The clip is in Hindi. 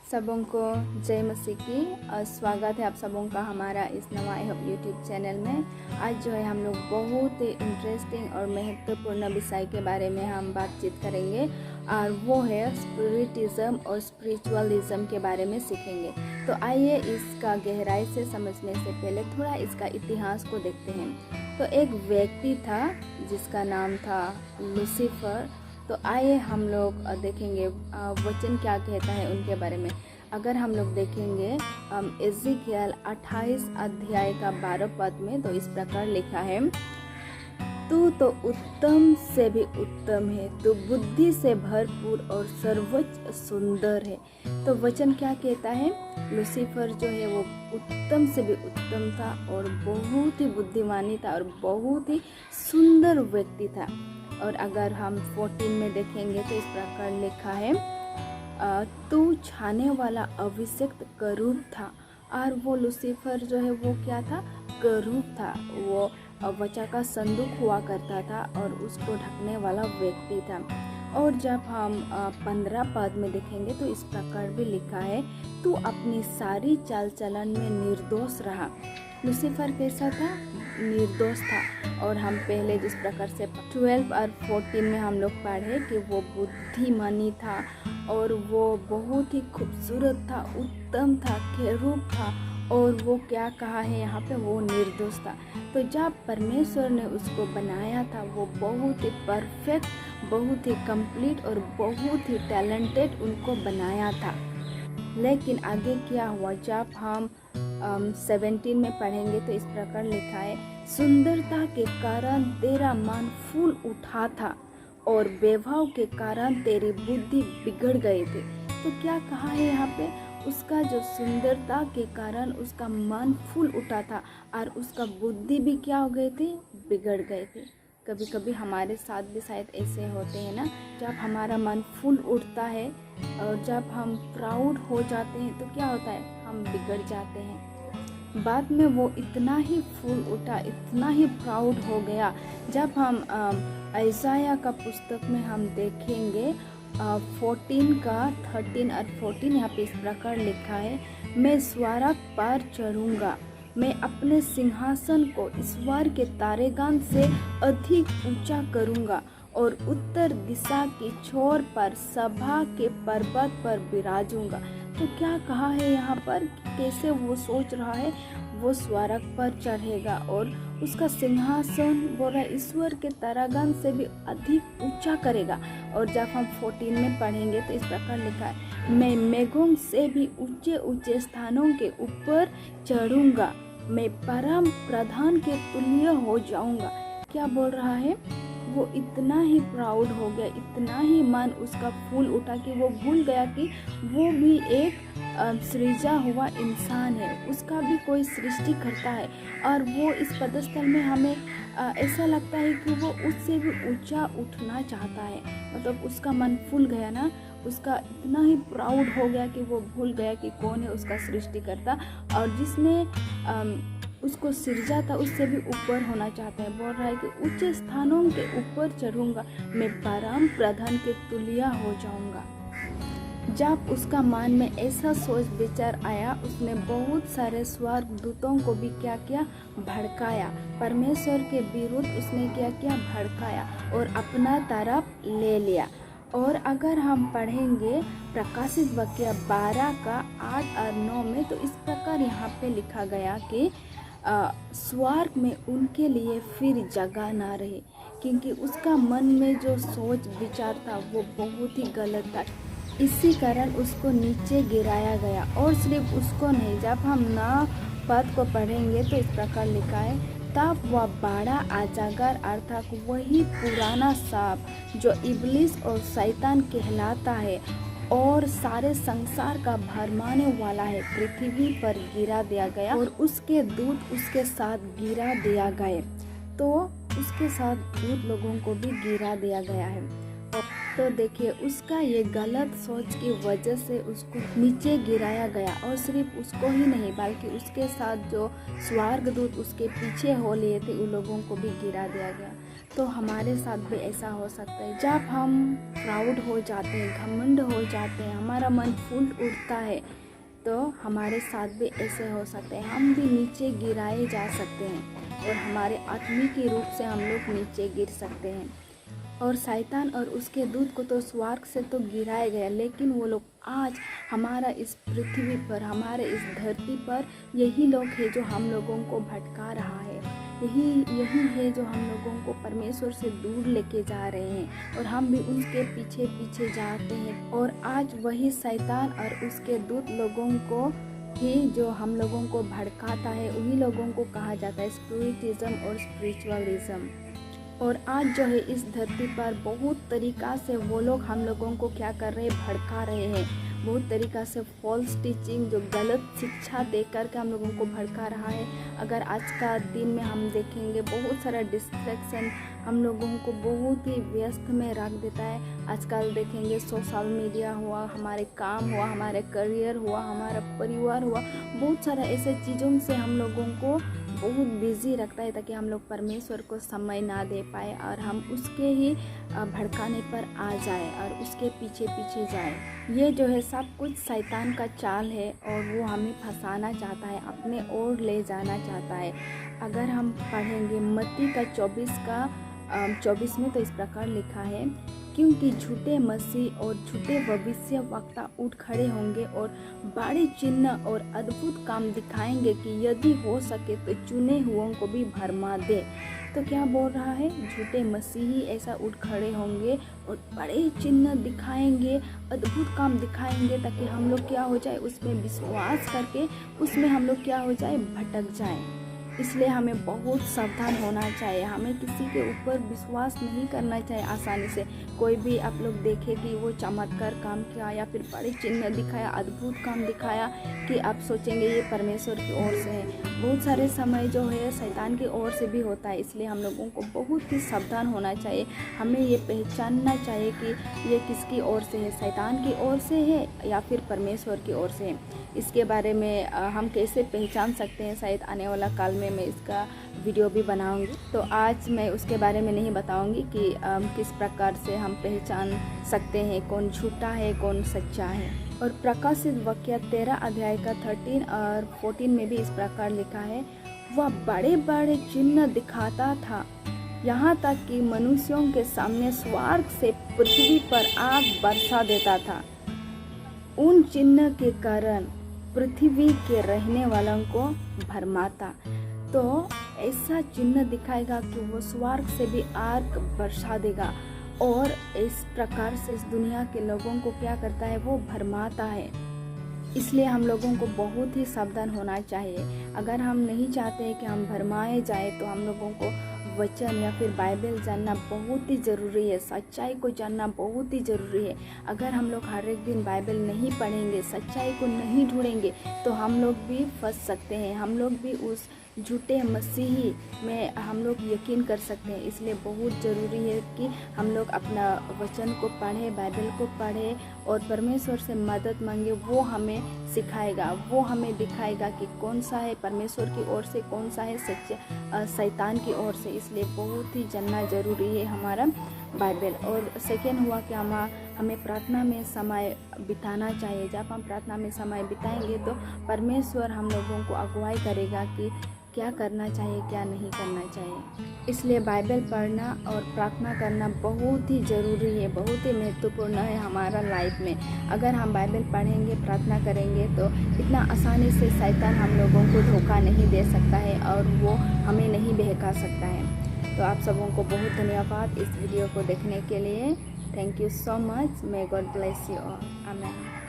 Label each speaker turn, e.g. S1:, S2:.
S1: सबों को जय मसीह की और स्वागत है आप सबों का हमारा इस नवा यूट्यूब चैनल में। आज जो है हम लोग बहुत ही इंटरेस्टिंग और महत्वपूर्ण विषय के बारे में हम बातचीत करेंगे और वो है स्पिरिटिज्म और स्पिरिचुअलिज्म के बारे में सीखेंगे। तो आइए इसका गहराई से समझने से पहले थोड़ा इसका इतिहास को देखते हैं। तो एक व्यक्ति था जिसका नाम था लूसीफर। तो आइए हम लोग देखेंगे वचन क्या कहता है उनके बारे में। अगर हम लोग देखेंगे एजिकियल 28 अध्याय का 12 पद में, तो इस प्रकार लिखा है, तू तो उत्तम से भी उत्तम है, तू बुद्धि से भरपूर और सर्वोच्च सुंदर है। तो वचन क्या कहता है, लूसीफर जो है वो उत्तम से भी उत्तम था और बहुत ही बुद्धिमानी था और बहुत ही सुंदर व्यक्ति था। और अगर हम 14 में देखेंगे तो इस प्रकार लिखा है, तू छाने वाला अभिषिक्त करूब था। और वो लूसीफर जो है वो क्या था, करूब था। वो वचा का संदूक हुआ करता था और उसको ढकने वाला व्यक्ति था। और जब हम 15 पद में देखेंगे तो इस प्रकार भी लिखा है, तू अपनी सारी चाल चलन में निर्दोष रहा। लूसीफर कैसा था, निर्दोष था। और हम पहले जिस प्रकार से 12 और 14 में हम लोग पढ़े कि वो बुद्धिमानी था और वो बहुत ही खूबसूरत था, उत्तम था, केरूब था। और वो क्या कहा है यहाँ पे, वो निर्दोष था। तो जब परमेश्वर ने उसको बनाया था वो बहुत ही परफेक्ट, बहुत ही कंप्लीट और बहुत ही टैलेंटेड उनको बनाया था। लेकिन आगे क्या हुआ, जब हम 17 में पढ़ेंगे तो इस प्रकार लिखा है, सुंदरता के कारण तेरा मन फूल उठा था और वैभव के कारण तेरी बुद्धि बिगड़ गए थे। तो क्या कहा है यहाँ पे, उसका जो सुंदरता के कारण उसका मन फूल उठा था और उसका बुद्धि भी क्या हो गए थे, बिगड़ गए थे। कभी कभी हमारे साथ भी शायद ऐसे होते हैं ना, जब हमारा मन फूल उठता है और जब हम प्राउड हो जाते हैं तो क्या होता है, हम बिगड़ जाते हैं। बाद में वो इतना ही फूल उठा, इतना ही प्राउड हो गया। जब हम यशायाह का पुस्तक में हम देखेंगे 14 का 13 और 14, यहाँ पे इस प्रकार लिखा है, मैं स्वर्ग पर चढ़ूँगा, मैं अपने सिंहासन को ईश्वर के तारेगान से अधिक ऊंचा करूँगा और उत्तर दिशा की छोर पर सभा के पर्वत पर विराजूंगा। तो क्या कहा है यहाँ पर, कैसे वो सोच रहा है, वो स्वर्ग पर चढ़ेगा और उसका सिंहासन बोल रहा है ईश्वर के तारागण से भी अधिक ऊंचा करेगा। और जब हम 14 में पढ़ेंगे तो इस प्रकार लिखा है, मैं मेघों से भी ऊंचे ऊंचे स्थानों के ऊपर चढ़ूंगा, मैं परम प्रधान के तुल्य हो जाऊंगा। क्या बोल रहा है, वो इतना ही प्राउड हो गया, इतना ही मन उसका फूल उठा कि वो भूल गया कि वो भी एक सृजा हुआ इंसान है, उसका भी कोई सृष्टि करता है। और वो इस पदस्थल में हमें ऐसा लगता है कि वो उससे भी ऊंचा उठना चाहता है। मतलब उसका मन फूल गया ना, उसका इतना ही प्राउड हो गया कि वो भूल गया कि कौन है उसका सृष्टिकर्ता और जिसने उसको सृजा था उससे भी ऊपर होना चाहता है। बोल रहा है कि ऊंचे स्थानों के ऊपर चढ़ूंगा, मैं परम प्रधान के तुल्य हो जाऊंगा। जब उसका मन में ऐसा सोच विचार आया, उसने बहुत सारे स्वर्गदूतों को भी क्या किया, भड़काया। परमेश्वर के विरुद्ध उसने क्या किया, भड़काया और अपना तरफ ले लिया। और अगर हम पढ़ेंगे प्रकाशित वाक्य 12 का 8 और 9 में तो इस प्रकार यहाँ पे लिखा गया कि स्वर्ग में उनके लिए फिर जगह ना रहे, क्योंकि उसका मन में जो सोच विचार था वो बहुत ही गलत था। इसी कारण उसको नीचे गिराया गया। और सिर्फ उसको नहीं, जब हम 9 पद को पढ़ेंगे तो इस प्रकार लिखा है, तब वह बड़ा अजगर अर्थात वही पुराना सांप जो इब्लिस और शैतान कहलाता है और सारे संसार का भरमाने वाला है, पृथ्वी पर गिरा दिया गया और उसके दूत उसके साथ गिरा दिया गए। तो उसके साथ दूत लोगों को भी गिरा दिया गया है। तो देखिए उसका ये गलत सोच की वजह से उसको नीचे गिराया गया। और सिर्फ उसको ही नहीं बल्कि उसके साथ जो स्वर्गदूत उसके पीछे हो लिए थे उन लोगों को भी गिरा दिया गया। तो हमारे साथ भी ऐसा हो सकता है। जब हम प्राउड हो जाते हैं, घमंड हो जाते हैं, हमारा मन फूल उठता है, तो हमारे साथ भी ऐसे हो सकते हैं। हम भी नीचे गिराए जा सकते हैं और हमारे आत्मिक रूप से हम लोग नीचे गिर सकते हैं। और शैतान और उसके दूत को तो स्वर्ग से तो गिराया गया, लेकिन वो लोग आज हमारा इस पृथ्वी पर, हमारे इस धरती पर यही लोग हैं जो हम लोगों को भटका रहा है। यही है जो हम लोगों को परमेश्वर से दूर लेके जा रहे हैं और हम भी उसके पीछे पीछे जाते हैं। और आज वही शैतान और उसके दूत लोगों को ही जो हम लोगों को भड़काता है, उन्हीं लोगों को कहा जाता है स्पिरिटिज्म और स्पिरिचुअलिज्म। और आज जो है इस धरती पर बहुत तरीक़ा से वो लोग हम लोगों को क्या कर रहे हैं, भड़का रहे हैं। बहुत तरीक़ा से फॉल्स टीचिंग, जो गलत शिक्षा दे कर के हम लोगों को भड़का रहा है। अगर आज का दिन में हम देखेंगे, बहुत सारा डिस्ट्रैक्शन हम लोगों को बहुत ही व्यस्त में रख देता है। आजकल देखेंगे सोशल मीडिया हुआ, हमारे काम हुआ, हमारे करियर हुआ, हमारा परिवार हुआ, बहुत सारा ऐसे चीज़ों से हम लोगों को बहुत बिजी रखता है, ताकि हम लोग परमेश्वर को समय ना दे पाए और हम उसके ही भड़काने पर आ जाए और उसके पीछे पीछे जाए। ये जो है सब कुछ शैतान का चाल है और वो हमें फंसाना चाहता है, अपने ओर ले जाना चाहता है। अगर हम पढ़ेंगे मत्ती का 24 में तो इस प्रकार लिखा है, क्योंकि झूठे मसीह और झूठे भविष्यवक्ता उठ खड़े होंगे और बड़े चिन्ह और अद्भुत काम दिखाएंगे कि यदि हो सके तो चुने हुओं को भी भरमा दे। तो क्या बोल रहा है, झूठे मसीही ऐसा उठ खड़े होंगे और बड़े चिन्ह दिखाएंगे, अद्भुत काम दिखाएंगे, ताकि हम लोग क्या हो जाए, उसमें विश्वास करके उसमें हम लोग क्या हो जाए, भटक जाए। इसलिए हमें बहुत सावधान होना चाहिए। हमें किसी के ऊपर विश्वास नहीं करना चाहिए आसानी से। कोई भी आप लोग देखे कि वो चमत्कार काम किया या फिर बड़े चिन्ह दिखाया, अद्भुत काम दिखाया, कि आप सोचेंगे ये परमेश्वर की ओर से है। बहुत सारे समय जो है शैतान की ओर से भी होता है। इसलिए हम लोगों को बहुत ही सावधान होना चाहिए। हमें ये पहचानना चाहिए कि ये किसकी ओर से है, शैतान की ओर से है या फिर परमेश्वर की ओर से है। इसके बारे में हम कैसे पहचान सकते हैं, शायद आने वाला काल में मैं इसका वीडियो भी बनाऊंगी। तो आज मैं उसके बारे में नहीं बताऊंगी कि किस प्रकार से हम पहचान सकते हैं कौन झूठा है, कौन सच्चा है। और प्रकाशित वाक्य 13 अध्याय का 13 और 14 में भी इस प्रकार लिखा है, वह बड़े बड़े चिन्ह दिखाता था, यहाँ तक कि मनुष्यों के सामने स्वर्ग से पृथ्वी पर आग बरसा देता था। उन चिन्ह के कारण पृथ्वी के रहने वालों को भरमाता। तो ऐसा चिन्ह दिखाएगा कि वो स्वर्ग से भी आग बरसा देगा और इस प्रकार से इस दुनिया के लोगों को क्या करता है, वो भरमाता है। इसलिए हम लोगों को बहुत ही सावधान होना चाहिए। अगर हम नहीं चाहते कि हम भरमाए जाए, तो हम लोगों को वचन या फिर बाइबल जानना बहुत ही ज़रूरी है। सच्चाई को जानना बहुत ही ज़रूरी है। अगर हम लोग हर एक दिन बाइबल नहीं पढ़ेंगे, सच्चाई को नहीं ढूंढेंगे, तो हम लोग भी फंस सकते हैं। हम लोग भी उस झूठे मसीही में हम लोग यकीन कर सकते हैं। इसलिए बहुत ज़रूरी है कि हम लोग अपना वचन को पढ़ें, बाइबल को पढ़ें और परमेश्वर से मदद मांगे। वो हमें सिखाएगा, वो हमें दिखाएगा कि कौन सा है परमेश्वर की ओर से, कौन सा है सच्चा शैतान की ओर से। इसलिए बहुत ही जानना ज़रूरी है हमारा बाइबल। और सेकेंड हुआ कि हमें प्रार्थना में समय बिताना चाहिए। जब हम प्रार्थना में समय बिताएंगे तो परमेश्वर हम लोगों को अगुवाई करेगा कि क्या करना चाहिए, क्या नहीं करना चाहिए। इसलिए बाइबल पढ़ना और प्रार्थना करना बहुत ही ज़रूरी है, बहुत ही महत्वपूर्ण है हमारा लाइफ में। अगर हम बाइबल पढ़ेंगे, प्रार्थना करेंगे, तो इतना आसानी से शैतान हम लोगों को धोखा नहीं दे सकता है और वो हमें नहीं बहका सकता है। तो आप सबों को बहुत धन्यवाद इस वीडियो को देखने के लिए। Thank you so much. May God bless you all. आमीन।